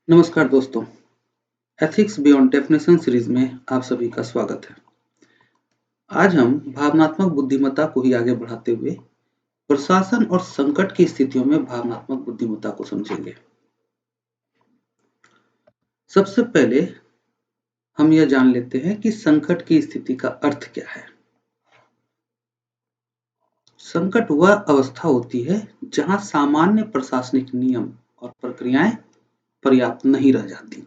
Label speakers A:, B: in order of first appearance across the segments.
A: नमस्कार दोस्तों, ethics beyond definition series में आप सभी का स्वागत है। आज हम भावनात्मक बुद्धिमत्ता को ही आगे बढ़ाते हुए प्रशासन और संकट की स्थितियों में भावनात्मक बुद्धिमत्ता को समझेंगे। सबसे पहले हम यह जान लेते हैं कि संकट की स्थिति का अर्थ क्या है। संकट वह अवस्था होती है जहां सामान्य प्रशासनिक नियम और प्रक्रियाएं पर्याप्त नहीं रह जाती।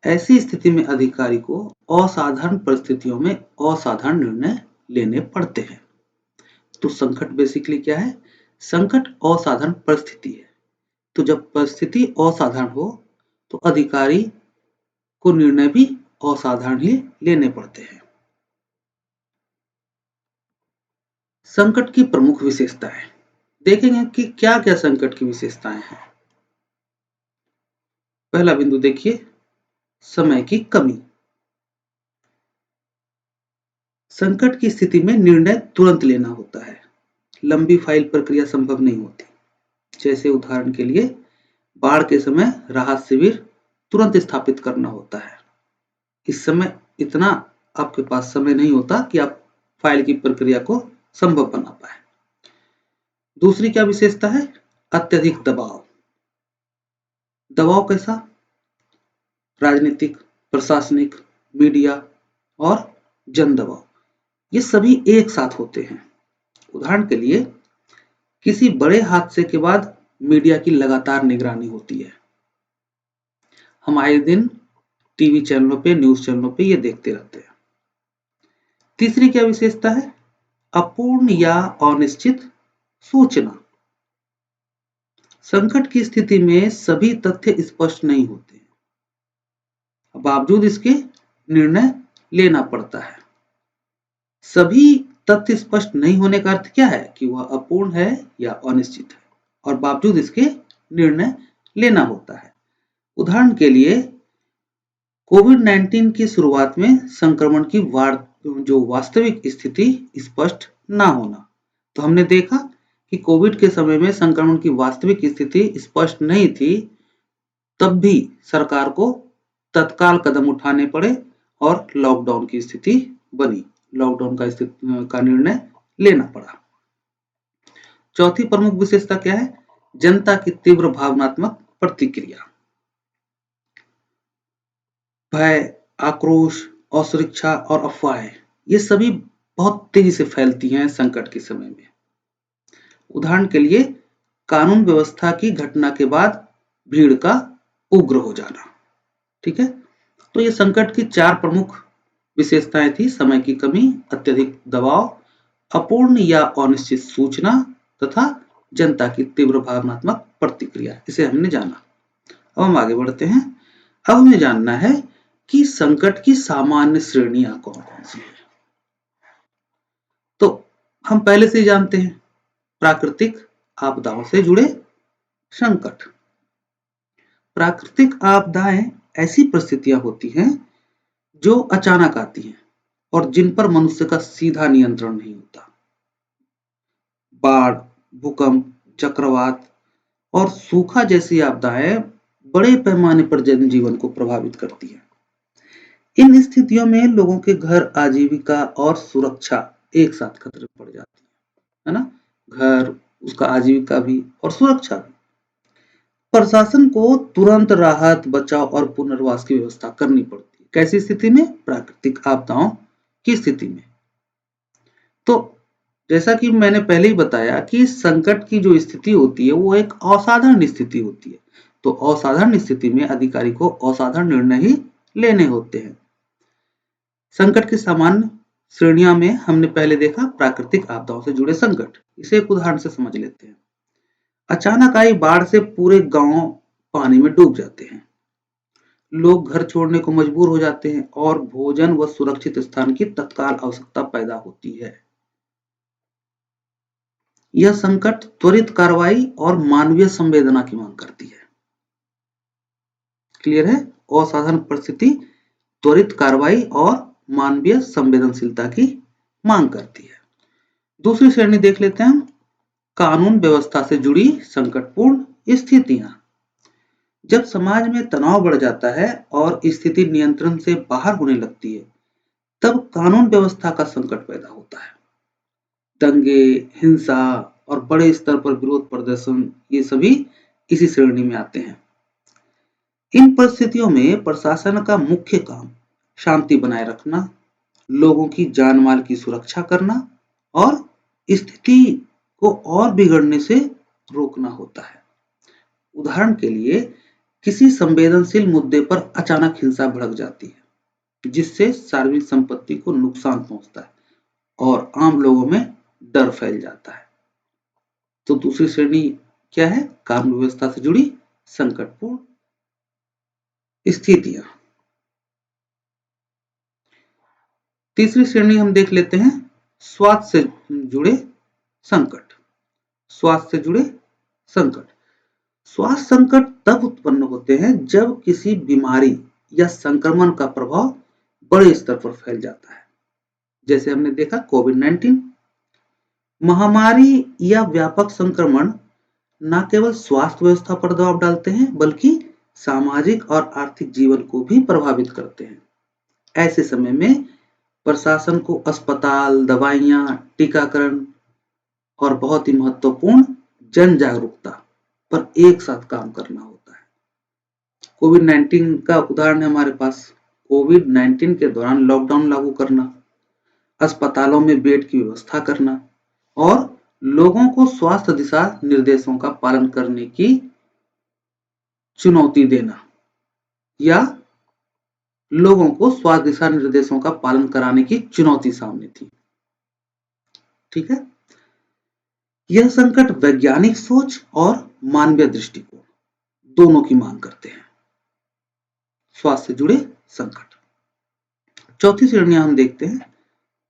A: ऐसी स्थिति में अधिकारी को असाधारण परिस्थितियों में असाधारण निर्णय लेने पड़ते हैं। तो संकट बेसिकली क्या है? संकट असाधारण परिस्थिति है। तो जब परिस्थिति असाधारण हो तो अधिकारी को निर्णय भी असाधारण ही लेने पड़ते हैं। संकट की प्रमुख विशेषताएं देखेंगे कि क्या क्या संकट की विशेषताएं हैं। पहला बिंदु देखिए, समय की कमी। संकट की स्थिति में निर्णय तुरंत लेना होता है। लंबी फाइल प्रक्रिया संभव नहीं होती। जैसे उदाहरण के लिए बाढ़ के समय राहत शिविर तुरंत स्थापित करना होता है। इस समय इतना आपके पास समय नहीं होता कि आप फाइल की प्रक्रिया को संभव बना पाए। दूसरी क्या विशेषता है? अत्यधिक दबाव। दबाव कैसा? राजनीतिक, प्रशासनिक, मीडिया और जन दबाव, ये सभी एक साथ होते हैं। उदाहरण के लिए किसी बड़े हादसे के बाद मीडिया की लगातार निगरानी होती है। हम आए दिन टीवी चैनलों पे, न्यूज चैनलों पे ये देखते रहते हैं। तीसरी क्या विशेषता है? अपूर्ण या अनिश्चित सूचना। संकट की स्थिति में सभी तथ्य स्पष्ट नहीं होते, बावजूद इसके निर्णय लेना पड़ता है। सभी तथ्य स्पष्ट नहीं होने का अर्थ क्या है? कि वह अपूर्ण है या अनिश्चित है और बावजूद इसके निर्णय लेना होता है। उदाहरण के लिए कोविड-19 की शुरुआत में संक्रमण की जो वास्तविक स्थिति स्पष्ट ना होना। तो हमने देखा कि कोविड के समय में संक्रमण की वास्तविक स्थिति स्पष्ट नहीं थी, तब भी सरकार को तत्काल कदम उठाने पड़े और लॉकडाउन की स्थिति बनी। लॉकडाउन का निर्णय लेना पड़ा। चौथी प्रमुख विशेषता क्या है? जनता की तीव्र भावनात्मक प्रतिक्रिया। भय, आक्रोश, असुरक्षा और अफवाहें, ये सभी बहुत तेजी से फैलती हैं संकट के समय में। उदाहरण के लिए कानून व्यवस्था की घटना के बाद भीड़ का उग्र हो जाना। ठीक है, तो ये संकट की चार प्रमुख विशेषताएं थी: समय की कमी, अत्यधिक दबाव, अपूर्ण या अनिश्चित सूचना तथा जनता की तीव्र भावनात्मक प्रतिक्रिया। इसे हमने जाना। अब हम आगे बढ़ते हैं। अब हमें जानना है कि संकट की सामान्य श्रेणियां कौन कौन सी हैं। तो हम पहले से ही जानते हैं, प्राकृतिक आपदाओं से जुड़े संकट। प्राकृतिक आपदाएं ऐसी परिस्थितियां होती हैं जो अचानक आती हैं और जिन पर मनुष्य का सीधा नियंत्रण नहीं होता। बाढ़, भूकंप, चक्रवात और सूखा जैसी आपदाएं बड़े पैमाने पर जनजीवन को प्रभावित करती हैं। इन स्थितियों में लोगों के घर, आजीविका और सुरक्षा एक साथ खतरे में पड़ जाती है ना? घर, उसका आजीविका भी और सुरक्षा भी। प्रशासन को तुरंत राहत, बचाव और पुनर्वास की व्यवस्था करनी पड़ती है। कैसी स्थिति में? प्राकृतिक आपदाओं की स्थिति में। तो जैसा कि मैंने पहले ही बताया कि संकट की जो स्थिति होती है वो एक असाधारण स्थिति होती है। तो असाधारण स्थिति में अधिकारी को असाधारण निर्णय ही लेने होते हैं। संकट की सामान्य श्रेणियां में हमने पहले देखा प्राकृतिक आपदाओं से जुड़े संकट। इसे एक उदाहरण से समझ लेते हैं। अचानक आई बाढ़ से पूरे गांव पानी में डूब जाते हैं। लोग घर छोड़ने को मजबूर हो जाते हैं और भोजन व सुरक्षित स्थान की तत्काल आवश्यकता पैदा होती है। यह संकट त्वरित कार्रवाई और मानवीय संवेदना की मांग करती है। क्लियर है? असाधारण परिस्थिति त्वरित कार्रवाई और मानवीय संवेदनशीलता की मांग करती है। दूसरी श्रेणी देख लेते हैं हम, कानून व्यवस्था से जुड़ी संकटपूर्ण स्थितियां। जब समाज में तनाव बढ़ जाता है और स्थिति नियंत्रण से बाहर होने लगती है, तब कानून व्यवस्था का संकट पैदा होता है। दंगे, हिंसा और बड़े स्तर पर विरोध प्रदर्शन ये सभी इसी श्रेणी में आते हैं। इन परिस्थितियों में प्रशासन का मुख्य काम शांति बनाए रखना, लोगों की जान माल की सुरक्षा करना और स्थिति को और बिगड़ने से रोकना होता है। उदाहरण के लिए, किसी संवेदनशील मुद्दे पर अचानक हिंसा भड़क जाती है, जिससे सार्वजनिक संपत्ति को नुकसान पहुंचता है और आम लोगों में डर फैल जाता है। तो दूसरी श्रेणी क्या है? कानून व्यवस्था से जुड़ी संकटपूर्ण स्थितियां। तीसरी श्रेणी हम देख लेते हैं, स्वास्थ्य से जुड़े संकट। स्वास्थ्य से जुड़े संकट। स्वास्थ्य संकट तब उत्पन्न होते हैं जब किसी बीमारी या संक्रमण का प्रभाव बड़े स्तर पर फैल जाता है। जैसे हमने देखा कोविड-19 महामारी या व्यापक संक्रमण न केवल स्वास्थ्य व्यवस्था पर दबाव डालते हैं, बल्कि सामाजिक और आर्थिक जीवन को भी प्रभावित करते हैं। ऐसे समय में प्रशासन को अस्पताल, दवाइयां, टीकाकरण और बहुत ही महत्वपूर्ण जन जागरूकता पर एक साथ काम करना होता है। कोविड-19 का उदाहरण है हमारे पास। कोविड-19 के दौरान लॉकडाउन लागू करना, अस्पतालों में बेड की व्यवस्था करना और लोगों को स्वास्थ्य दिशा निर्देशों का पालन करने की चुनौती देना या लोगों को स्वास्थ्य दिशा निर्देशों का पालन कराने की चुनौती सामने थी। ठीक है? यह संकट वैज्ञानिक सोच और मानवीय दृष्टिकोण दोनों की मांग करते हैं। स्वास्थ्य से जुड़े संकट। चौथी श्रेणी हम देखते हैं,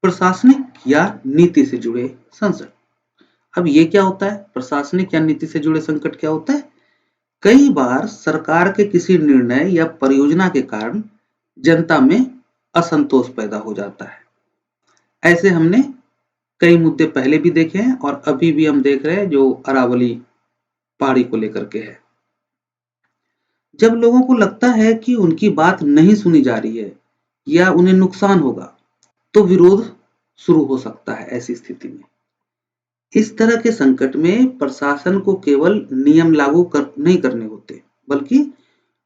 A: प्रशासनिक या नीति से जुड़े संकट। अब ये क्या होता है? प्रशासनिक या नीति से जुड़े संकट क्या होता है? कई बार सरकार के किसी निर्णय या परियोजना के कारण जनता में असंतोष पैदा हो जाता है। ऐसे हमने कई मुद्दे पहले भी देखे हैं और अभी भी हम देख रहे हैं, जो अरावली पहाड़ी को लेकर के है। जब लोगों को लगता है कि उनकी बात नहीं सुनी जा रही है या उन्हें नुकसान होगा, तो विरोध शुरू हो सकता है। ऐसी स्थिति में इस तरह के संकट में प्रशासन को केवल नियम लागू नहीं करने होते, बल्कि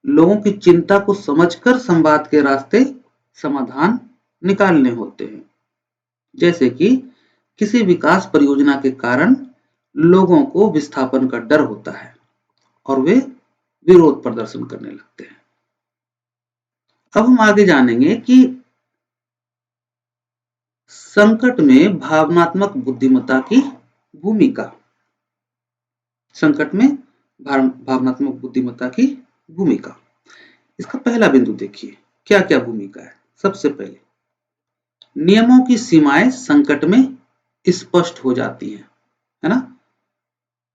A: लोगों की चिंता को समझकर संवाद के रास्ते समाधान निकालने होते हैं। जैसे कि किसी विकास परियोजना के कारण लोगों को विस्थापन का डर होता है और वे विरोध प्रदर्शन करने लगते हैं। अब हम आगे जानेंगे कि संकट में भावनात्मक बुद्धिमत्ता की भूमिका। संकट में भावनात्मक बुद्धिमत्ता की भूमिका। इसका पहला बिंदु देखिए, क्या क्या भूमिका है। सबसे पहले, नियमों की सीमाएं संकट में स्पष्ट हो जाती हैं, है ना?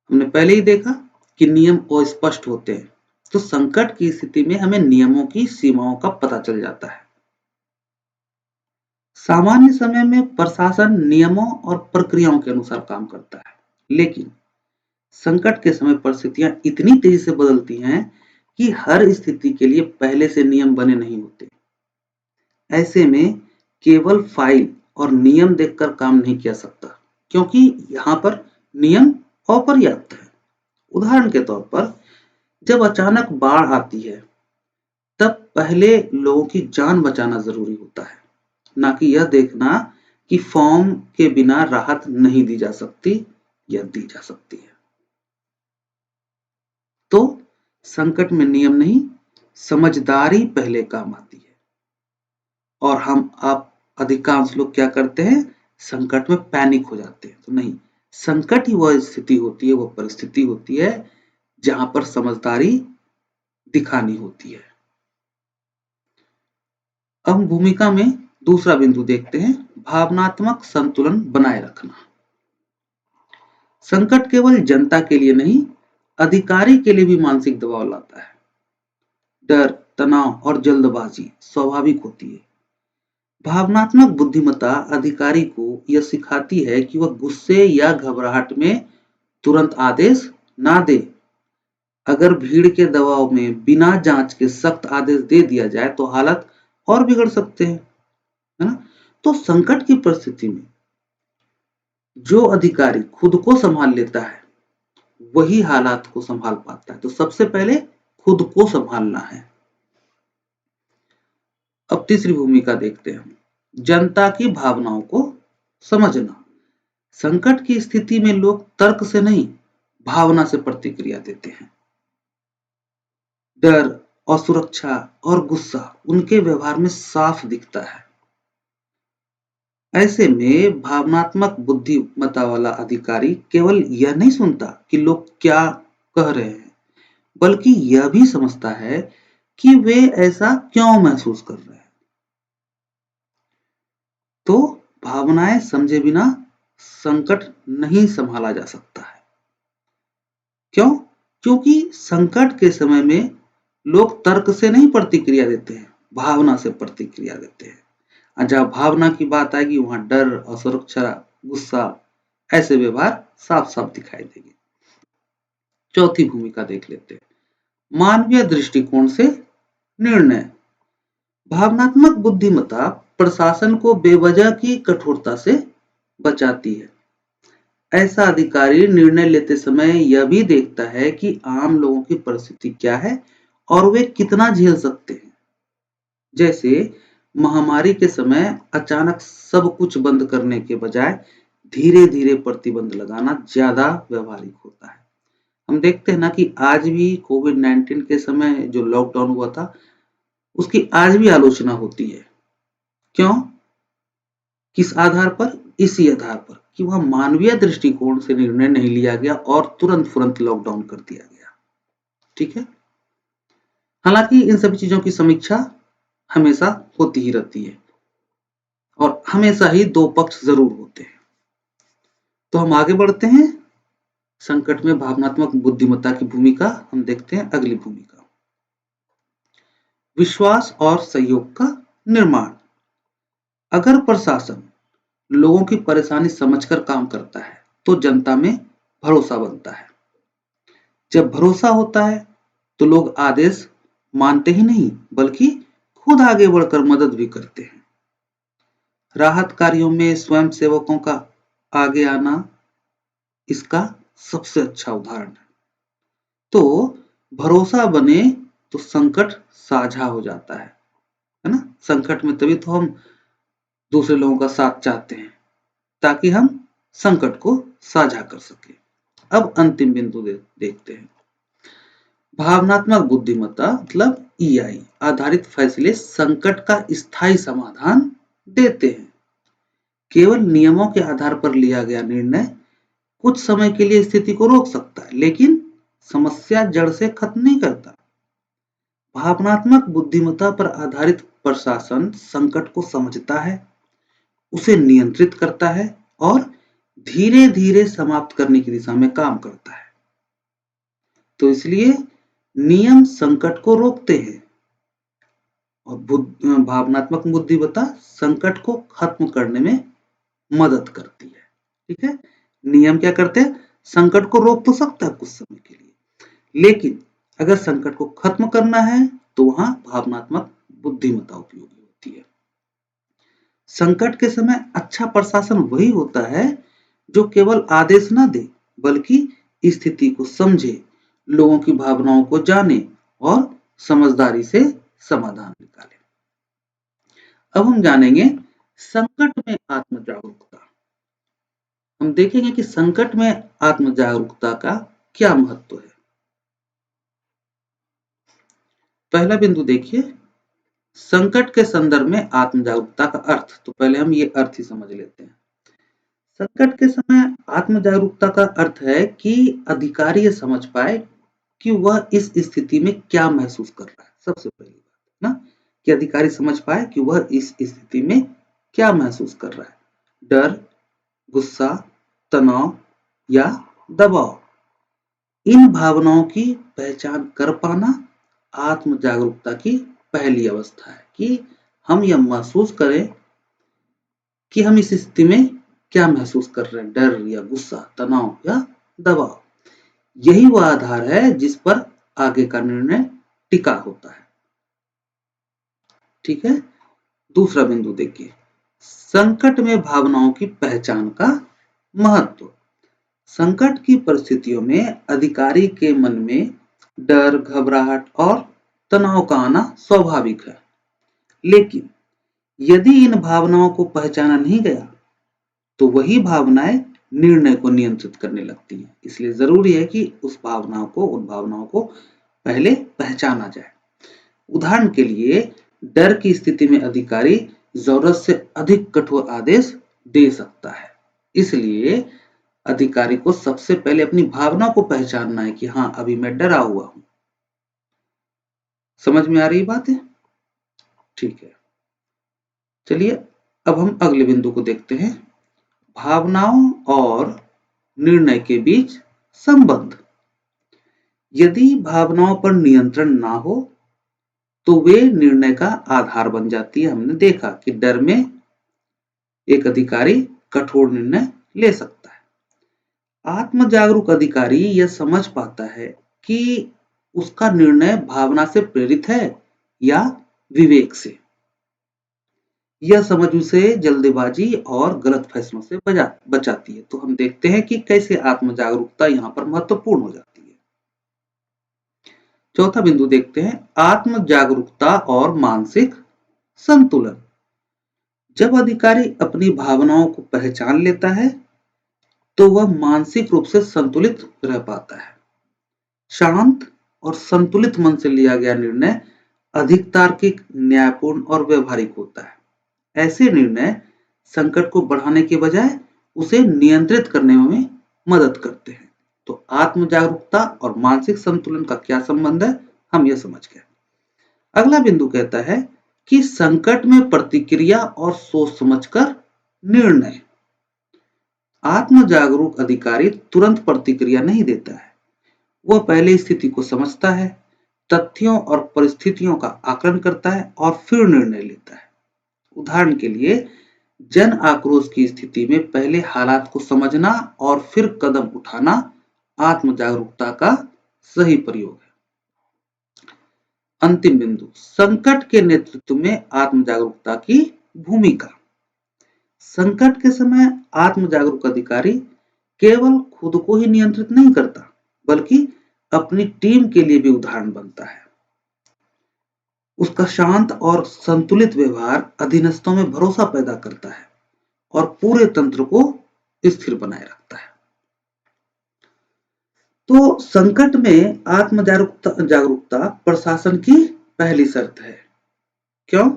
A: हमने पहले ही देखा कि नियम अस्पष्ट होते हैं, तो संकट की स्थिति में हमें नियमों की सीमाओं का पता चल जाता है। सामान्य समय में प्रशासन नियमों और प्रक्रियाओं के अनुसार काम करता है, लेकिन संकट के समय परिस्थितियां इतनी तेजी से बदलती हैं कि हर स्थिति के लिए पहले से नियम बने नहीं होते। ऐसे में केवल फाइल और नियम देखकर काम नहीं किया सकता, क्योंकि यहाँ पर नियम अपर्याप्त है। उदाहरण के तौर पर, जब अचानक बाढ़ आती है, तब पहले लोगों की जान बचाना जरूरी होता है, ना कि यह देखना कि फॉर्म के बिना राहत नहीं दी जा सकती या दी जा सकती है। तो संकट में नियम नहीं, समझदारी पहले काम आती है। और आप अधिकांश लोग क्या करते हैं? संकट में पैनिक हो जाते हैं। तो नहीं, संकट ही वह स्थिति होती है, वह परिस्थिति होती है जहां पर समझदारी दिखानी होती है। अब भूमिका में दूसरा बिंदु देखते हैं, भावनात्मक संतुलन बनाए रखना। संकट केवल जनता के लिए नहीं, अधिकारी के लिए भी मानसिक दबाव लाता है। डर, तनाव और जल्दबाजी स्वाभाविक होती है। भावनात्मक बुद्धिमत्ता अधिकारी को यह सिखाती है कि वह गुस्से या घबराहट में तुरंत आदेश ना दे, अगर भीड़ के दबाव में बिना जांच के सख्त आदेश दे दिया जाए तो हालत और बिगड़ सकते हैं, है ना? तो संकट की परिस्थिति में जो अधिकारी खुद को संभाल लेता है वही हालात को संभाल पाता है। तो सबसे पहले खुद को संभालना है। अब तीसरी भूमिका देखते हैं हम, जनता की भावनाओं को समझना। संकट की स्थिति में लोग तर्क से नहीं, भावना से प्रतिक्रिया देते हैं। डर, असुरक्षा और गुस्सा उनके व्यवहार में साफ दिखता है। ऐसे में भावनात्मक बुद्धिमत्ता वाला अधिकारी केवल यह नहीं सुनता कि लोग क्या कह रहे हैं, बल्कि यह भी समझता है कि वे ऐसा क्यों महसूस कर रहे हैं। तो भावनाएं समझे बिना संकट नहीं संभाला जा सकता है। क्यों? क्योंकि संकट के समय में लोग तर्क से नहीं प्रतिक्रिया देते हैं, भावना से प्रतिक्रिया देते हैं। और जहां भावना की बात आएगी वहां डर, असुरक्षा, गुस्सा ऐसे व्यवहार साफ साफ दिखाई देंगे। चौथी भूमिका देख लेते हैं, मानवीय दृष्टिकोण से निर्णय। भावनात्मक बुद्धिमत्ता प्रशासन को बेवजह की कठोरता से बचाती है। ऐसा अधिकारी निर्णय लेते समय यह भी देखता है कि आम लोगों की परिस्थिति क्या है और वे कितना झेल सकते हैं। जैसे महामारी के समय अचानक सब कुछ बंद करने के बजाय धीरे धीरे प्रतिबंध लगाना ज्यादा व्यवहारिक होता है। हम देखते हैं ना कि आज भी कोविड-19 के समय जो लॉकडाउन हुआ था उसकी आज भी आलोचना होती है। क्यों? किस आधार पर? इसी आधार पर कि वह मानवीय दृष्टिकोण से निर्णय नहीं लिया गया और तुरंत लॉकडाउन कर दिया गया। ठीक है? हालांकि इन सभी चीजों की समीक्षा हमेशा होती ही रहती है और हमेशा ही दो पक्ष जरूर होते हैं। तो हम आगे बढ़ते हैं। संकट में भावनात्मक बुद्धिमत्ता की भूमिका हम देखते हैं। अगली भूमिका, विश्वास और सहयोग का निर्माण। अगर प्रशासन लोगों की परेशानी समझकर काम करता है तो जनता में भरोसा बनता है। जब भरोसा होता है तो लोग आदेश मानते ही नहीं बल्कि खुद आगे बढ़कर मदद भी करते हैं। राहत कार्यों में स्वयं सेवकों का आगे आना इसका सबसे अच्छा उदाहरण है। तो भरोसा बने तो संकट साझा हो जाता है ना? संकट में तभी तो हम दूसरे लोगों का साथ चाहते हैं ताकि हम संकट को साझा कर सकें। अब अंतिम बिंदु देखते हैं, भावनात्मक बुद्धिमत्ता मतलब ईआई आधारित फैसले संकट का स्थायी समाधान देते हैं। केवल नियमों के आधार पर लिया गया निर्णय कुछ समय के लिए स्थिति को रोक सकता है लेकिन समस्या जड़ से खत्म नहीं करता। भावनात्मक बुद्धिमत्ता पर आधारित प्रशासन संकट को समझता है, उसे नियंत्रित करता है और धीरे धीरे समाप्त करने की दिशा में काम करता है। तो इसलिए नियम संकट को रोकते हैं और भावनात्मक बुद्धिमत्ता संकट को खत्म करने में मदद करती है। ठीक है? नियम क्या करते हैं? संकट को रोक तो सकता है कुछ समय के लिए, लेकिन अगर संकट को खत्म करना है तो वहां भावनात्मक बुद्धिमत्ता उपयोगी होती है। संकट के समय अच्छा प्रशासन वही होता है जो केवल आदेश ना दे बल्कि स्थिति को समझे, लोगों की भावनाओं को जाने और समझदारी से समाधान निकाले। अब हम जानेंगे संकट में आत्म जागरूकता। हम देखेंगे कि संकट में आत्म जागरूकता का क्या महत्व है। पहला बिंदु देखिए, संकट के संदर्भ में आत्म जागरूकता का अर्थ। तो पहले हम ये अर्थ ही समझ लेते हैं। संकट के समय आत्म जागरूकता का अर्थ है कि अधिकारी ये समझ पाए कि वह इस स्थिति में क्या महसूस कर रहा है। सबसे पहली बात ना, कि अधिकारी समझ पाए कि वह इस स्थिति में क्या महसूस कर रहा है। डर, गुस्सा, तनाव या दबाव, इन भावनाओं की पहचान कर पाना आत्म जागरूकता की पहली अवस्था है कि हम यह महसूस करें कि हम इस स्थिति में क्या महसूस कर रहे हैं, डर या गुस्सा, तनाव या दबाव। यही वह आधार है जिस पर आगे का निर्णय टिका होता है। ठीक है। दूसरा बिंदु देखिए, संकट में भावनाओं की पहचान का महत्व। संकट की परिस्थितियों में अधिकारी के मन में डर, घबराहट और तनाव का आना स्वाभाविक है, लेकिन यदि इन भावनाओं को पहचाना नहीं गया तो वही भावनाएं निर्णय को नियंत्रित करने लगती हैं। इसलिए जरूरी है कि उन भावनाओं को पहले पहचाना जाए। उदाहरण के लिए, डर की स्थिति में अधिकारी जरूरत से अधिक कठोर आदेश दे सकता है। इसलिए अधिकारी को सबसे पहले अपनी भावनाओं को पहचानना है कि हाँ, अभी मैं डरा हुआ हूं। समझ में आ रही बात है? ठीक है। चलिए अब हम अगले बिंदु को देखते हैं, भावनाओं और निर्णय के बीच संबंध। यदि भावनाओं पर नियंत्रण ना हो तो वे निर्णय का आधार बन जाती है। हमने देखा कि डर में एक अधिकारी कठोर निर्णय ले सकता है। आत्म जागरूक अधिकारी यह समझ पाता है कि उसका निर्णय भावना से प्रेरित है या विवेक से। यह समझ उसे जल्दबाजी और गलत फैसलों से बचाती है। तो हम देखते हैं कि कैसे आत्म जागरूकता यहाँ पर महत्वपूर्ण हो जाती है। चौथा बिंदु देखते हैं, आत्म जागरूकता और मानसिक संतुलन। जब अधिकारी अपनी भावनाओं को पहचान लेता है तो वह मानसिक रूप से संतुलित रह पाता है। शांत और संतुलित मन से लिया गया निर्णय अधिक तार्किक, न्यायपूर्ण और व्यवहारिक होता है। ऐसे निर्णय संकट को बढ़ाने के बजाय उसे नियंत्रित करने में मदद करते हैं। तो आत्म जागरूकता और मानसिक संतुलन का क्या संबंध है, हम यह समझ गए। अगला बिंदु कहता है कि संकट में प्रतिक्रिया और सोच समझकर निर्णय। आत्म जागरूक अधिकारी तुरंत प्रतिक्रिया नहीं देता है। वह पहले स्थिति को समझता है, तथ्यों और परिस्थितियों का आकलन करता है और फिर निर्णय लेता है। उदाहरण के लिए, जन आक्रोश की स्थिति में पहले हालात को समझना और फिर कदम उठाना आत्म जागरूकता का सही प्रयोग है। अंतिम बिंदु, संकट के नेतृत्व में आत्म जागरूकता की भूमिका। संकट के समय आत्म जागरूक अधिकारी केवल खुद को ही नियंत्रित नहीं करता, बल्कि अपनी टीम के लिए भी उदाहरण बनता है। उसका शांत और संतुलित व्यवहार अधीनस्थों में भरोसा पैदा करता है और पूरे तंत्र को स्थिर बनाए रखता है। तो संकट में आत्म जागरूकता प्रशासन की पहली शर्त है। क्यों?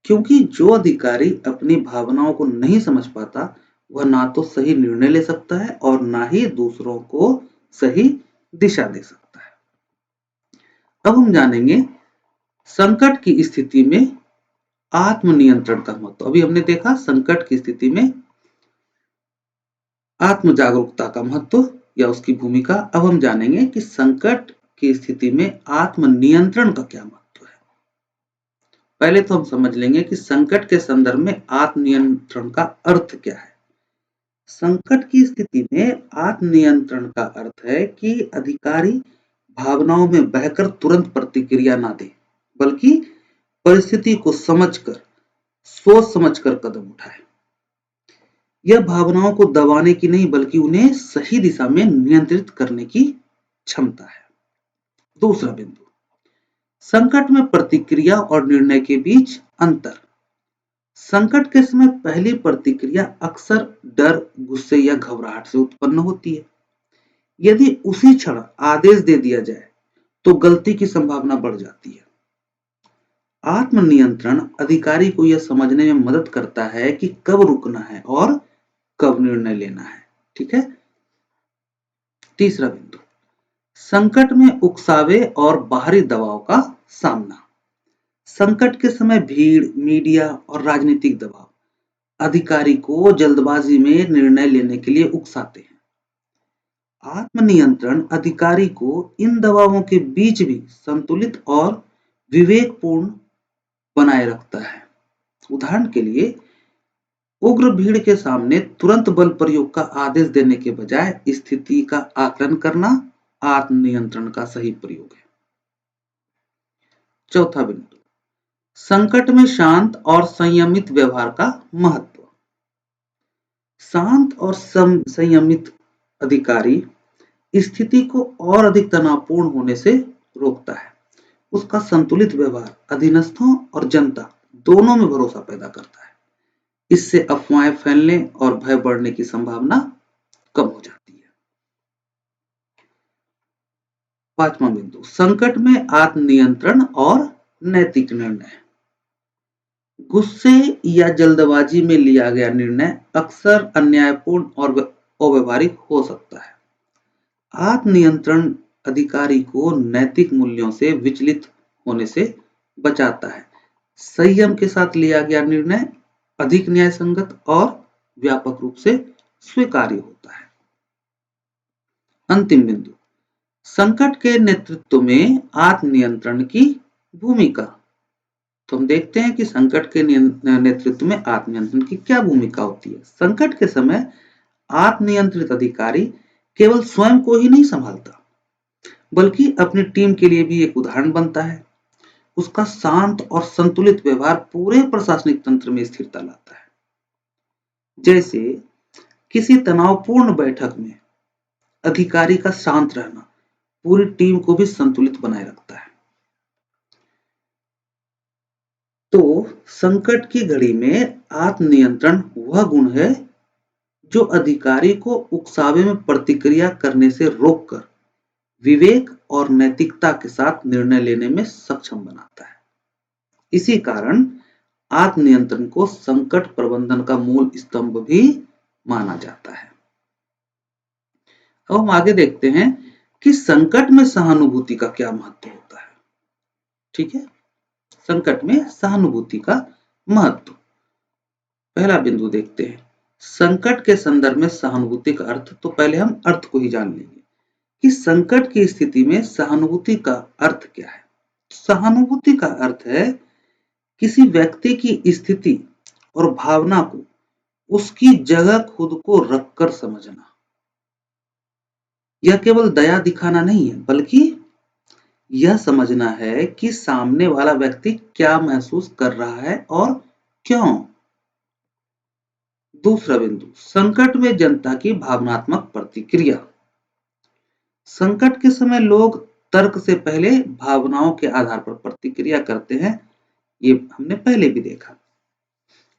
A: क्योंकि जो अधिकारी अपनी भावनाओं को नहीं समझ पाता, वह ना तो सही निर्णय ले सकता है और ना ही दूसरों को सही दिशा दे सकता है। अब हम जानेंगे संकट की स्थिति में आत्मनियंत्रण का महत्व। अभी हमने देखा संकट की स्थिति में आत्म जागरूकता का महत्व या उसकी भूमिका। अब हम जानेंगे कि संकट की स्थिति में आत्मनियंत्रण का क्या महत्व है। पहले तो हम समझ लेंगे कि संकट के संदर्भ में आत्मनियंत्रण का अर्थ क्या है। संकट की स्थिति में आत्मनियंत्रण का अर्थ है कि अधिकारी भावनाओं में बहकर तुरंत प्रतिक्रिया ना दे, बल्कि परिस्थिति को समझकर, सोच समझकर कदम उठाए। यह भावनाओं को दबाने की नहीं, बल्कि उन्हें सही दिशा में नियंत्रित करने की क्षमता है। दूसरा बिंदु, संकट में प्रतिक्रिया और निर्णय के बीच अंतर। संकट के समय पहली प्रतिक्रिया अक्सर डर, गुस्से या घबराहट से उत्पन्न होती है। यदि उसी क्षण आदेश दे दिया जाए तो गलती की संभावना बढ़ जाती है। आत्मनियंत्रण अधिकारी को यह समझने में मदद करता है कि कब रुकना है और कब निर्णय लेना है। ठीक है। तीसरा बिंदु, संकट में उकसावे और बाहरी दबाव का सामना। संकट के समय भीड़, मीडिया और राजनीतिक दबाव अधिकारी को जल्दबाजी में निर्णय लेने के लिए उकसाते हैं। आत्मनियंत्रण अधिकारी को इन दबावों के बीच भी संतुलित और विवेकपूर्ण बनाए रखता है। उदाहरण के लिए, उग्र भीड़ के सामने तुरंत बल प्रयोग का आदेश देने के बजाय स्थिति का आकलन करना आत्मनियंत्रण का सही प्रयोग है। चौथा बिंदु, संकट में शांत और संयमित व्यवहार का महत्व। शांत और संयमित अधिकारी स्थिति को और अधिक तनावपूर्ण होने से रोकता है। उसका संतुलित व्यवहार अधीनस्थों और जनता दोनों में भरोसा पैदा करता है। इससे अफवाहें फैलने और भय बढ़ने की संभावना कम हो जाती है। पांचवा बिंदु, संकट में आत्मनियंत्रण और नैतिक निर्णय। गुस्से या जल्दबाजी में लिया गया निर्णय अक्सर अन्यायपूर्ण और अव्यवहारिक हो सकता है। आत्मनियंत्रण अधिकारी को नैतिक मूल्यों से विचलित होने से बचाता है। संयम के साथ लिया गया निर्णय अधिक न्यायसंगत और व्यापक रूप से स्वीकार्य होता है। अंतिम बिंदु, संकट के नेतृत्व में आत्मनियंत्रण की भूमिका। तो हम देखते हैं कि संकट के नेतृत्व में आत्मनियंत्रण की क्या भूमिका होती है। संकट के समय आत्मनियंत्रित अधिकारी केवल स्वयं को ही नहीं संभालता, बल्कि अपनी टीम के लिए भी एक उदाहरण बनता है। उसका शांत और संतुलित व्यवहार पूरे प्रशासनिक तंत्र में स्थिरता लाता है। जैसे किसी तनावपूर्ण बैठक में अधिकारी का शांत रहना पूरी टीम को भी संतुलित बनाए रखता है। तो संकट की घड़ी में आत्मनियंत्रण वह गुण है जो अधिकारी को उकसावे में प्रतिक्रिया करने से रोककर विवेक और नैतिकता के साथ निर्णय लेने में सक्षम बनाता है। इसी कारण आत्मनियंत्रण को संकट प्रबंधन का मूल स्तंभ भी माना जाता है। अब हम आगे देखते हैं कि संकट में सहानुभूति का क्या महत्व होता है। ठीक है, संकट में सहानुभूति का महत्व। पहला बिंदु देखते हैं, संकट के संदर्भ में सहानुभूति का अर्थ। तो पहले हम अर्थ को ही जान लेंगे कि संकट की स्थिति में सहानुभूति का अर्थ क्या है। सहानुभूति का अर्थ है किसी व्यक्ति की स्थिति और भावना को उसकी जगह खुद को रखकर समझना। यह केवल दया दिखाना नहीं है, बल्कि यह समझना है कि सामने वाला व्यक्ति क्या महसूस कर रहा है और क्यों। दूसरा बिंदु, संकट में जनता की भावनात्मक प्रतिक्रिया। संकट के समय लोग तर्क से पहले भावनाओं के आधार पर प्रतिक्रिया करते हैं। ये हमने पहले भी देखा।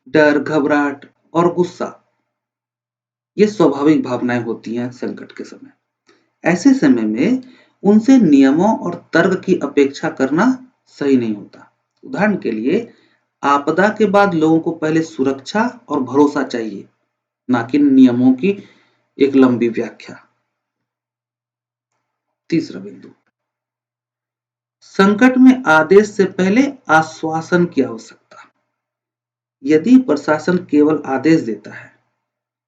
A: डर, घबराहट और गुस्सा ये स्वाभाविक भावनाएं होती हैं संकट के समय। ऐसे समय में उनसे नियमों और तर्क की अपेक्षा करना सही नहीं होता। उदाहरण के लिए, आपदा के बाद लोगों को पहले सुरक्षा और भरोसा चाहिए, ना कि नियमों की एक लंबी व्याख्या। तीसरा बिंदु, संकट में आदेश से पहले आश्वासन की आवश्यकता। यदि प्रशासन केवल आदेश देता है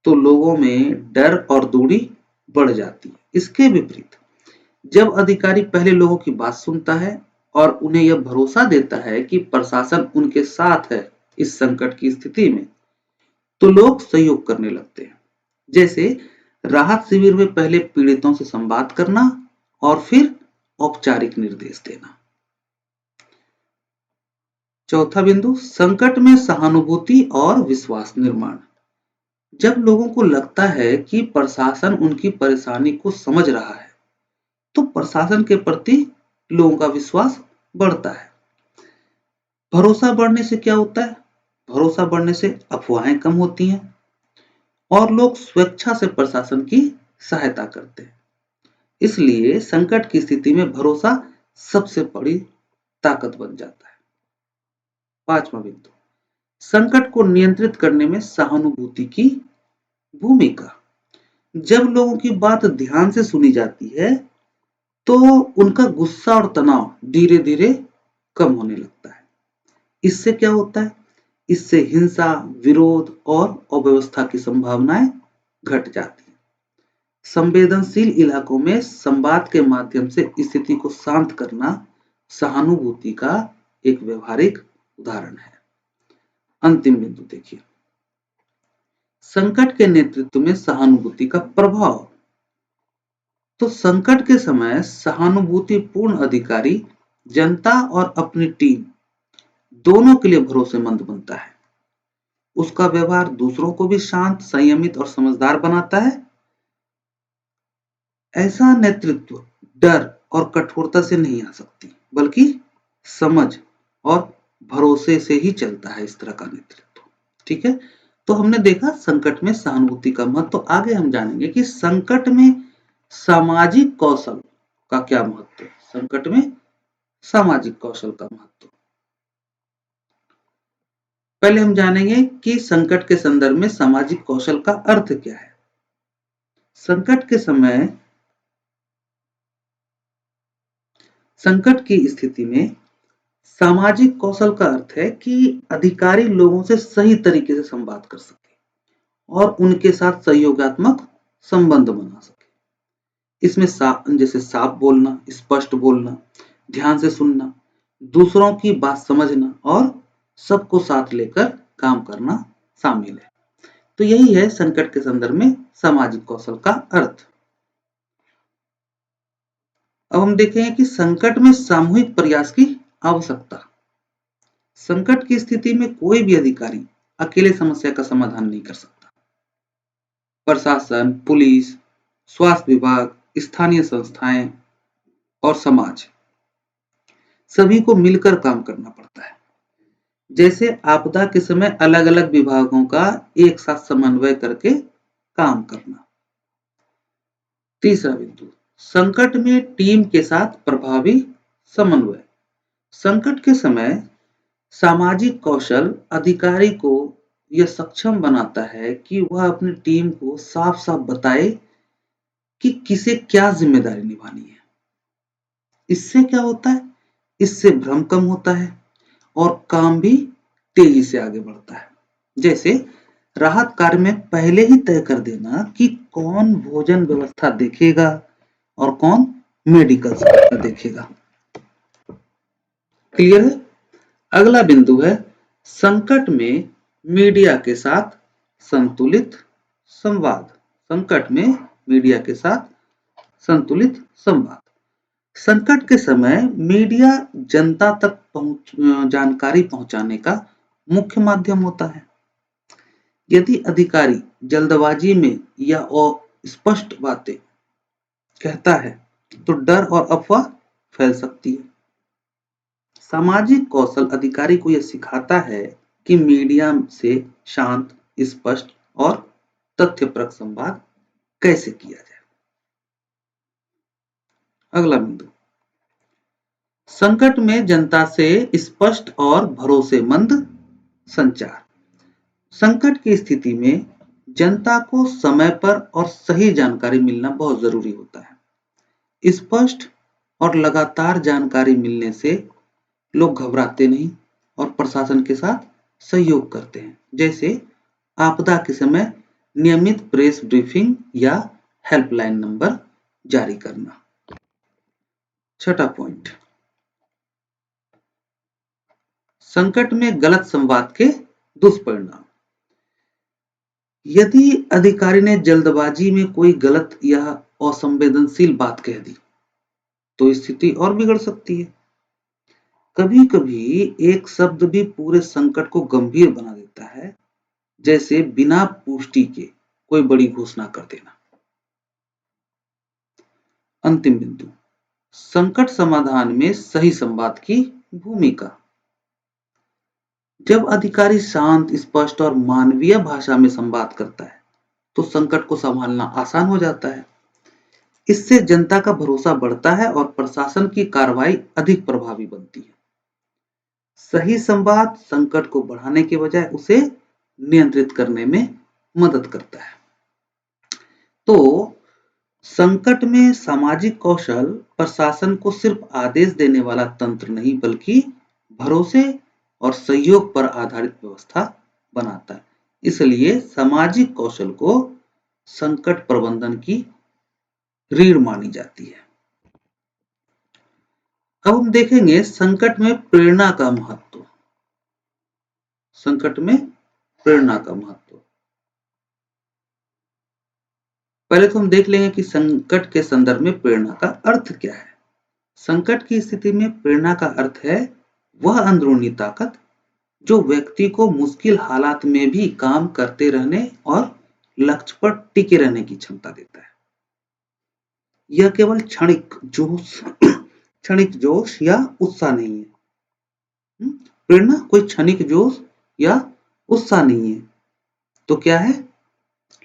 A: तो लोगों में डर और दूरी बढ़ जाती है। इसके विपरीत, जब अधिकारी पहले लोगों की बात सुनता है और उन्हें यह भरोसा देता है कि प्रशासन उनके साथ है इस संकट की स्थिति में, तो लोग सहयोग करने लगते हैं। जैसे राहत शिविर में पहले पीड़ितों से संवाद करना और फिर औपचारिक निर्देश देना। चौथा बिंदु, संकट में सहानुभूति और विश्वास निर्माण। जब लोगों को लगता है कि प्रशासन उनकी परेशानी को समझ रहा है, तो प्रशासन के प्रति लोगों का विश्वास बढ़ता है। भरोसा बढ़ने से क्या होता है? भरोसा बढ़ने से अफवाहें कम होती हैं और लोग स्वेच्छा से प्रशासन की सहायता करते हैं। इसलिए संकट की स्थिति में भरोसा सबसे बड़ी ताकत बन जाता है। पांचवा बिंदु, संकट को नियंत्रित करने में सहानुभूति की भूमिका। जब लोगों की बात ध्यान से सुनी जाती है, तो उनका गुस्सा और तनाव धीरे धीरे कम होने लगता है। इससे क्या होता है? इससे हिंसा, विरोध और अव्यवस्था की संभावनाएं घट जाती हैं। संवेदनशील इलाकों में संवाद के माध्यम से स्थिति को शांत करना सहानुभूति का एक व्यवहारिक उदाहरण है। अंतिम बिंदु देखिए, संकट के नेतृत्व में सहानुभूति का प्रभाव। तो संकट के समय सहानुभूतिपूर्ण अधिकारी जनता और अपनी टीम दोनों के लिए भरोसेमंद बनता है। उसका व्यवहार दूसरों को भी शांत, संयमित और समझदार बनाता है। ऐसा नेतृत्व डर और कठोरता से नहीं आ सकती, बल्कि समझ और भरोसे से ही चलता है इस तरह का नेतृत्व। ठीक है, तो हमने देखा संकट में सहानुभूति का महत्व। तो आगे हम जानेंगे कि संकट में सामाजिक कौशल का क्या महत्व है। संकट में सामाजिक कौशल का महत्व, पहले हम जानेंगे कि संकट के संदर्भ में सामाजिक कौशल का अर्थ क्या है। संकट के समय, संकट की स्थिति में सामाजिक कौशल का अर्थ है कि अधिकारी लोगों से सही तरीके से संवाद कर सके और उनके साथ सहयोगात्मक संबंध बना सके। इसमें जैसे साफ बोलना, स्पष्ट बोलना, ध्यान से सुनना, दूसरों की बात समझना और सबको साथ लेकर काम करना शामिल है। तो यही है संकट के संदर्भ में सामाजिक कौशल का अर्थ। अब हम देखेंगे कि संकट में सामूहिक प्रयास की आवश्यकता। संकट की स्थिति में कोई भी अधिकारी अकेले समस्या का समाधान नहीं कर सकता। प्रशासन, पुलिस, स्वास्थ्य विभाग, स्थानीय संस्थाएं और समाज सभी को मिलकर काम करना पड़ता है। जैसे आपदा के समय अलग-अलग विभागों का एक साथ समन्वय करके काम करना। तीसरा बिंदु, संकट में टीम के साथ प्रभावी समन्वय। संकट के समय सामाजिक कौशल अधिकारी को यह सक्षम बनाता है कि वह अपनी टीम को साफ-साफ बताए कि किसे क्या जिम्मेदारी निभानी है। इससे क्या होता है? इससे भ्रम कम होता है और काम भी तेजी से आगे बढ़ता है। जैसे राहत कार्य में पहले ही तय कर देना कि कौन भोजन व्यवस्था देखेगा और कौन मेडिकल सुविधा देखेगा। क्लियर है? अगला बिंदु है संकट में मीडिया के साथ संतुलित संवाद। संकट में मीडिया के साथ संतुलित संवाद। संकट के समय मीडिया जनता तक जानकारी पहुंचाने का मुख्य माध्यम होता है। यदि अधिकारी जल्दबाजी में या स्पष्ट बातें कहता है तो डर और अफवाह फैल सकती है। सामाजिक कौशल अधिकारी को यह सिखाता है कि मीडिया से शांत, स्पष्ट और तथ्यपरक संवाद कैसे किया जाए। अगला बिंदु, संकट में जनता से स्पष्ट और भरोसेमंद संचार। संकट की स्थिति में जनता को समय पर और सही जानकारी मिलना बहुत जरूरी होता है। स्पष्ट और लगातार जानकारी मिलने से लोग घबराते नहीं और प्रशासन के साथ सहयोग करते हैं। जैसे आपदा के समय नियमित प्रेस ब्रीफिंग या हेल्पलाइन नंबर जारी करना। छठा पॉइंट, संकट में गलत संवाद के दुष्परिणाम। यदि अधिकारी ने जल्दबाजी में कोई गलत या असंवेदनशील बात कह दी तो स्थिति और बिगड़ सकती है। कभी-कभी एक शब्द भी पूरे संकट को गंभीर बना देता है, जैसे बिना पुष्टि के कोई बड़ी घोषणा कर देना। अंतिम बिंदु, संकट समाधान में सही संवाद की भूमिका। जब अधिकारी शांत, स्पष्ट और मानवीय भाषा में संवाद करता है तो संकट को संभालना आसान हो जाता है। इससे जनता का भरोसा बढ़ता है और प्रशासन की कार्रवाई अधिक प्रभावी बनती है। सही संवाद संकट को बढ़ाने के बजाय उसे नियंत्रित करने में मदद करता है। तो संकट में सामाजिक कौशल प्रशासन को सिर्फ आदेश देने वाला तंत्र नहीं, बल्कि भरोसे और सहयोग पर आधारित व्यवस्था बनाता है। इसलिए सामाजिक कौशल को संकट प्रबंधन की रीढ़ मानी जाती है। अब हम देखेंगे संकट में प्रेरणा का महत्व। संकट में प्रेरणा का महत्व, पहले तो हम देख लेंगे कि संकट के संदर्भ में प्रेरणा का अर्थ क्या है। संकट की स्थिति में प्रेरणा का अर्थ है वह अंदरूनी ताकत जो व्यक्ति को मुश्किल हालात में भी काम करते रहने और लक्ष्य पर टिके रहने की क्षमता देता है। यह केवल क्षणिक जोश या उत्साह नहीं है। प्रेरणा कोई क्षणिक जोश या उत्साह नहीं है, तो क्या है?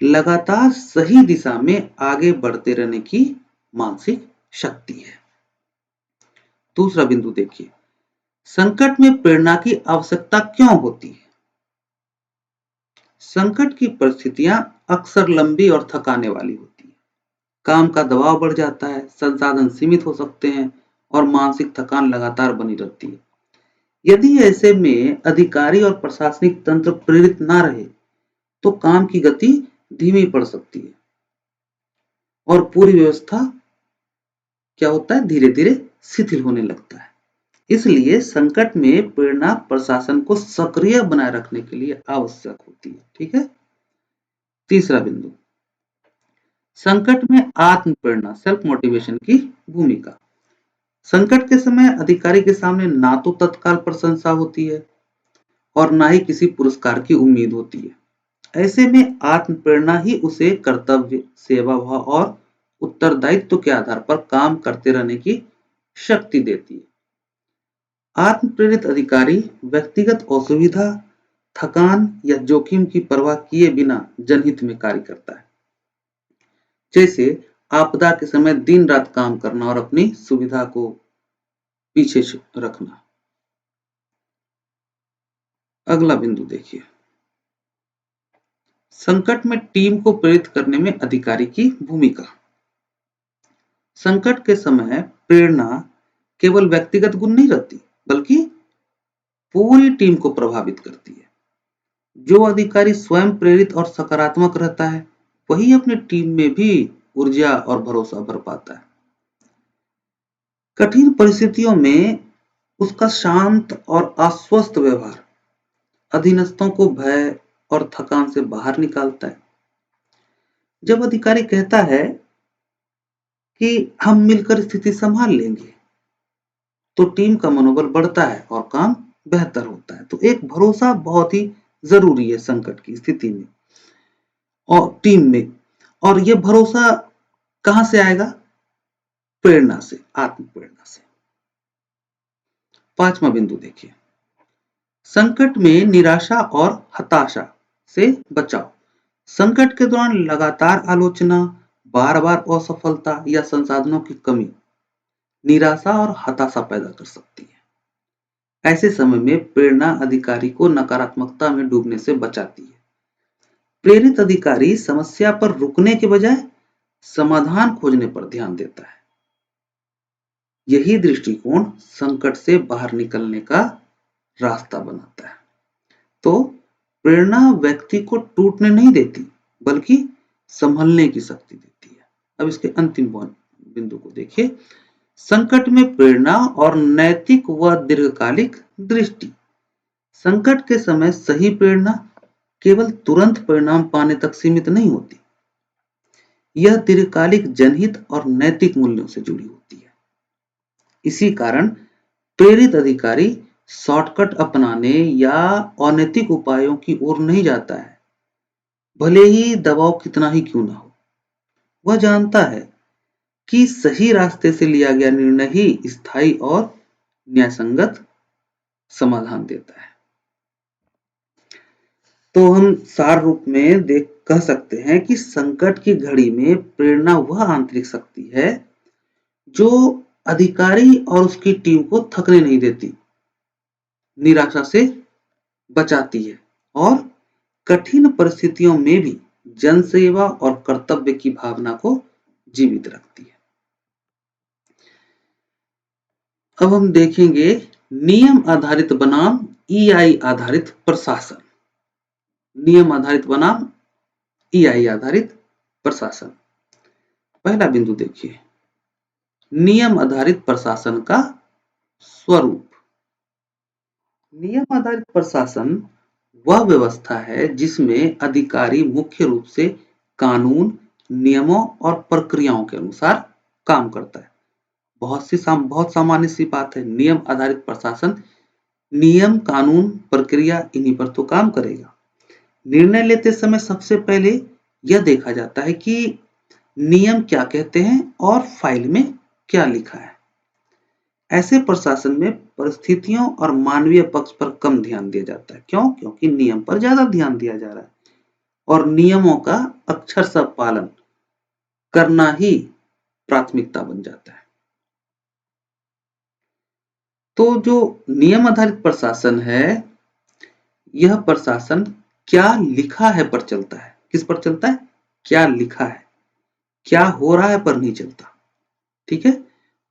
A: लगातार सही दिशा में आगे बढ़ते रहने की मानसिक शक्ति है। दूसरा बिंदु देखिए, संकट में प्रेरणा की आवश्यकता क्यों होती है? संकट की परिस्थितियां अक्सर लंबी और थकाने वाली होती है। काम का दबाव बढ़ जाता है, संसाधन सीमित हो सकते हैं और मानसिक थकान लगातार बनी रहती है। यदि ऐसे में अधिकारी और प्रशासनिक तंत्र प्रेरित ना रहे तो काम की गति धीमी पड़ सकती है और पूरी व्यवस्था क्या होता है, धीरे धीरे शिथिल होने लगता है। इसलिए संकट में प्रेरणा प्रशासन को सक्रिय बनाए रखने के लिए आवश्यक होती है। ठीक है। तीसरा बिंदु, संकट में आत्म प्रेरणा सेल्फ मोटिवेशन की भूमिका। संकट के समय अधिकारी के सामने ना तो तत्काल प्रशंसा होती है और ना ही किसी पुरस्कार की उम्मीद होती है। ऐसे में आत्म प्रेरणा ही उसे कर्तव्य, सेवा भाव और उत्तरदायित्व के आधार पर काम करते रहने की शक्ति देती है। आत्म प्रेरित अधिकारी व्यक्तिगत असुविधा, थकान या जोखिम की परवाह किए बिना जनहित में कार्य करता है। जैसे आपदा के समय दिन रात काम करना और अपनी सुविधा को पीछे रखना। अगला बिंदु देखिए, संकट में टीम को प्रेरित करने में अधिकारी की भूमिका। संकट के समय प्रेरणा केवल व्यक्तिगत गुण नहीं रहती, बल्कि पूरी टीम को प्रभावित करती है। जो अधिकारी स्वयं प्रेरित और सकारात्मक रहता है, वही अपनी टीम में भी ऊर्जा और भरोसा भर पाता है। कठिन परिस्थितियों में उसका शांत और आश्वस्त व्यवहार अधीनस्थों को भय और थकान से बाहर निकालता है। जब अधिकारी कहता है कि हम मिलकर स्थिति संभाल लेंगे, तो टीम का मनोबल बढ़ता है और काम बेहतर होता है। तो एक भरोसा बहुत ही जरूरी है संकट की स्थिति में और टीम में। और यह भरोसा कहां से आएगा? प्रेरणा से, आत्म प्रेरणा से। पांचवा बिंदु देखिए, संकट में निराशा और हताशा से बचाव। संकट के दौरान लगातार आलोचना, बार बार असफलता या संसाधनों की कमी निराशा और हताशा पैदा कर सकती है। ऐसे समय में प्रेरणा अधिकारी को नकारात्मकता में डूबने से बचाती है। प्रेरित अधिकारी समस्या पर रुकने के बजाय समाधान खोजने पर ध्यान देता है। यही दृष्टिकोण संकट से बाहर निकलने का रास्ता बनाता है। तो प्रेरणा व्यक्ति को टूटने नहीं देती, बल्कि संभलने की शक्ति देती है। अब इसके अंतिम बिंदु को देखिए, संकट में प्रेरणा और नैतिक व दीर्घकालिक दृष्टि। संकट के समय सही प्रेरणा केवल तुरंत परिणाम पाने तक सीमित नहीं होती, यह दीर्घकालिक जनहित और नैतिक मूल्यों से जुड़ी होती है। इसी कारण प्रेरित अधिकारी शॉर्टकट अपनाने या अनैतिक उपायों की ओर नहीं जाता है, भले ही दबाव कितना ही क्यों ना हो। वह जानता है कि सही रास्ते से लिया गया निर्णय ही स्थायी और न्यायसंगत समाधान देता है। तो हम सार रूप में कह सकते हैं कि संकट की घड़ी में प्रेरणा वह आंतरिक शक्ति है जो अधिकारी और उसकी टीम को थकने नहीं देती, निराशा से बचाती है और कठिन परिस्थितियों में भी जनसेवा और कर्तव्य की भावना को जीवित रखती है। अब हम देखेंगे नियम आधारित बनाम ईआई आधारित प्रशासन। नियम आधारित बनाम ईआई आधारित प्रशासन। पहला बिंदु देखिए, नियम आधारित प्रशासन का स्वरूप। नियम आधारित प्रशासन वह व्यवस्था है जिसमें अधिकारी मुख्य रूप से कानून, नियमों और प्रक्रियाओं के अनुसार काम करता है। बहुत सामान्य सी बात है। नियम आधारित प्रशासन, नियम, कानून, प्रक्रिया, इन्हीं पर तो काम करेगा। निर्णय लेते समय सबसे पहले यह देखा जाता है कि नियम क्या कहते हैं और फाइल में क्या लिखा है। ऐसे प्रशासन में परिस्थितियों और मानवीय पक्ष पर कम ध्यान दिया जाता है। क्यों? क्योंकि नियम पर ज्यादा ध्यान दिया जा रहा है और नियमों का अक्षरशः पालन करना ही प्राथमिकता बन जाता है। तो जो नियम आधारित प्रशासन है, यह प्रशासन क्या लिखा है पर चलता है। किस पर चलता है? क्या लिखा है, क्या हो रहा है पर नहीं चलता। ठीक है,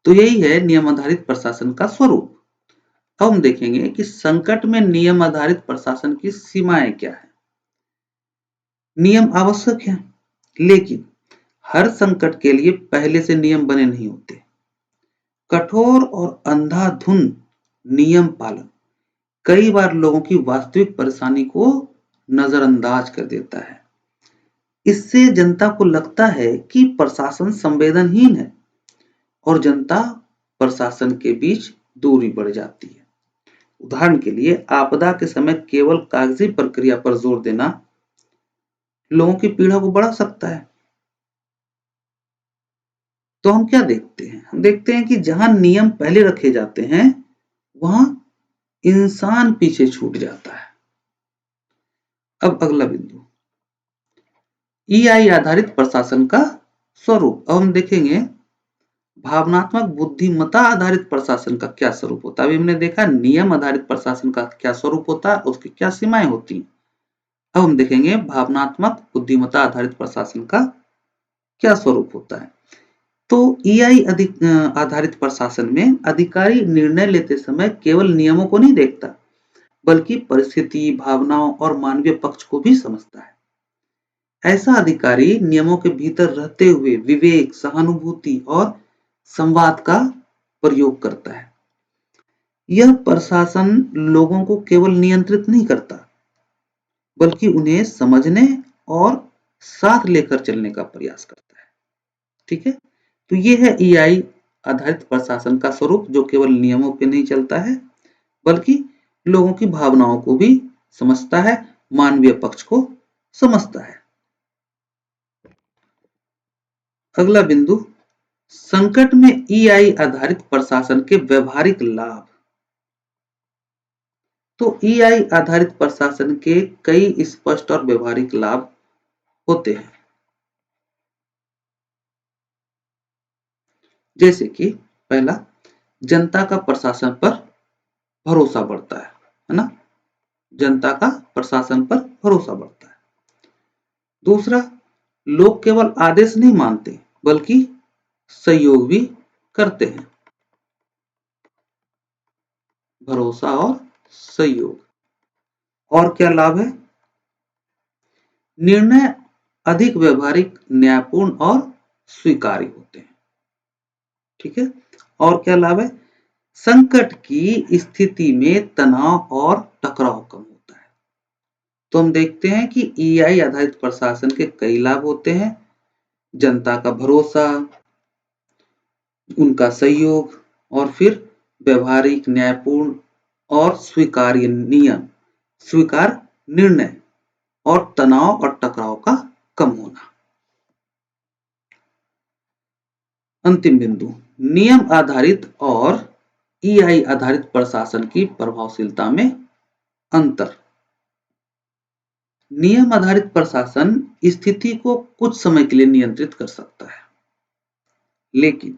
A: तो यही है नियम आधारित प्रशासन का स्वरूप। अब हम देखेंगे कि संकट में नियम आधारित प्रशासन की सीमाएं क्या है। नियम आवश्यक है, लेकिन हर संकट के लिए पहले से नियम बने नहीं होते। कठोर और अंधाधुंध नियम पालन कई बार लोगों की वास्तविक परेशानी को नजरअंदाज कर देता है। इससे जनता को लगता है कि प्रशासन संवेदनहीन है और जनता प्रशासन के बीच दूरी बढ़ जाती है। उदाहरण के लिए, आपदा के समय केवल कागजी प्रक्रिया पर जोर देना लोगों की पीड़ा को बढ़ा सकता है। तो हम क्या देखते हैं? हम देखते हैं कि जहां नियम पहले रखे जाते हैं, वहां इंसान पीछे छूट जाता है। अब अगला बिंदु, ईआई आधारित प्रशासन का स्वरूप। अब हम देखेंगे भावनात्मक बुद्धिमत्ता आधारित प्रशासन का क्या स्वरूप होता है। अभी हमने देखा नियम आधारित प्रशासन का क्या स्वरूप होता है, उसकी क्या सीमाएं होती हैं। अब हम देखेंगे भावनात्मक बुद्धिमत्ता आधारित प्रशासन का क्या स्वरूप होता है। तो ईआई आधारित प्रशासन में अधिकारी निर्णय लेते समय केवल नियमों को नहीं देखता, बल्कि परिस्थिति, भावनाओं और मानवीय पक्ष को भी समझता है। ऐसा अधिकारी नियमों के भीतर रहते हुए विवेक, सहानुभूति और संवाद का प्रयोग करता है। यह प्रशासन लोगों को केवल नियंत्रित नहीं करता, बल्कि उन्हें समझने और साथ लेकर चलने का प्रयास करता है। ठीक है, तो ये है ईआई आधारित प्रशासन का स्वरूप, जो केवल नियमों पे नहीं चलता है, बल्कि लोगों की भावनाओं को भी समझता है, मानवीय पक्ष को समझता है। अगला बिंदु, संकट में ईआई आधारित प्रशासन के व्यवहारिक लाभ। तो ईआई आधारित प्रशासन के कई स्पष्ट और व्यवहारिक लाभ होते हैं। जैसे कि पहला, जनता का प्रशासन पर भरोसा बढ़ता है ना? जनता का प्रशासन पर भरोसा बढ़ता है। दूसरा, लोग केवल आदेश नहीं मानते, बल्कि सहयोग भी करते हैं। भरोसा और सहयोग। और क्या लाभ है? निर्णय अधिक व्यवहारिक, न्यायपूर्ण और स्वीकार्य होते हैं। ठीक है, और क्या लाभ है? संकट की स्थिति में तनाव और टकराव कम होता है। तो हम देखते हैं कि ईआई आधारित प्रशासन के कई लाभ होते हैं। जनता का भरोसा, उनका सहयोग, और फिर व्यवहारिक, न्यायपूर्ण और स्वीकार्य नियम, स्वीकार निर्णय, और तनाव और टकराव का कम होना। अंतिम बिंदु, नियम आधारित और ईआई आधारित प्रशासन की प्रभावशीलता में अंतर। नियम आधारित प्रशासन स्थिति को कुछ समय के लिए नियंत्रित कर सकता है, लेकिन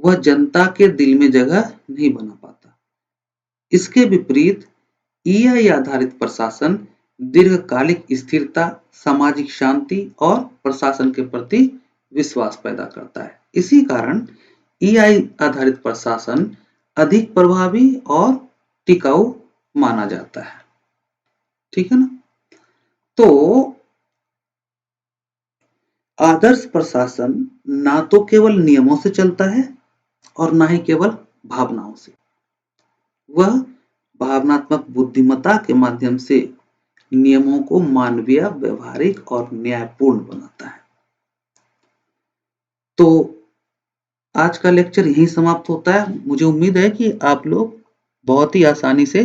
A: वह जनता के दिल में जगह नहीं बना पाता। इसके विपरीत ईआई आधारित प्रशासन दीर्घकालिक स्थिरता, सामाजिक शांति और प्रशासन के प्रति विश्वास पैदा करता है। इसी कारण ईआई आधारित प्रशासन अधिक प्रभावी और टिकाऊ माना जाता है। ठीक है ना? तो आदर्श प्रशासन ना तो केवल नियमों से चलता है और ना ही केवल भावनाओं से। वह भावनात्मक बुद्धिमत्ता के माध्यम से नियमों को मानवीय, व्यवहारिक और न्यायपूर्ण बनाता है। तो आज का लेक्चर यहीं समाप्त होता है। मुझे उम्मीद है कि आप लोग बहुत ही आसानी से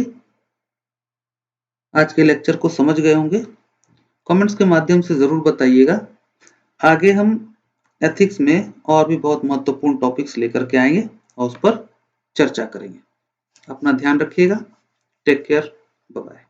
A: आज के लेक्चर को समझ गए होंगे। कमेंट्स के माध्यम से ज़रूर बताइएगा। आगे हम एथिक्स में और भी बहुत महत्वपूर्ण टॉपिक्स लेकर के आएंगे और उस पर चर्चा करेंगे। अपना ध्यान रखिएगा। Take care. Bye bye.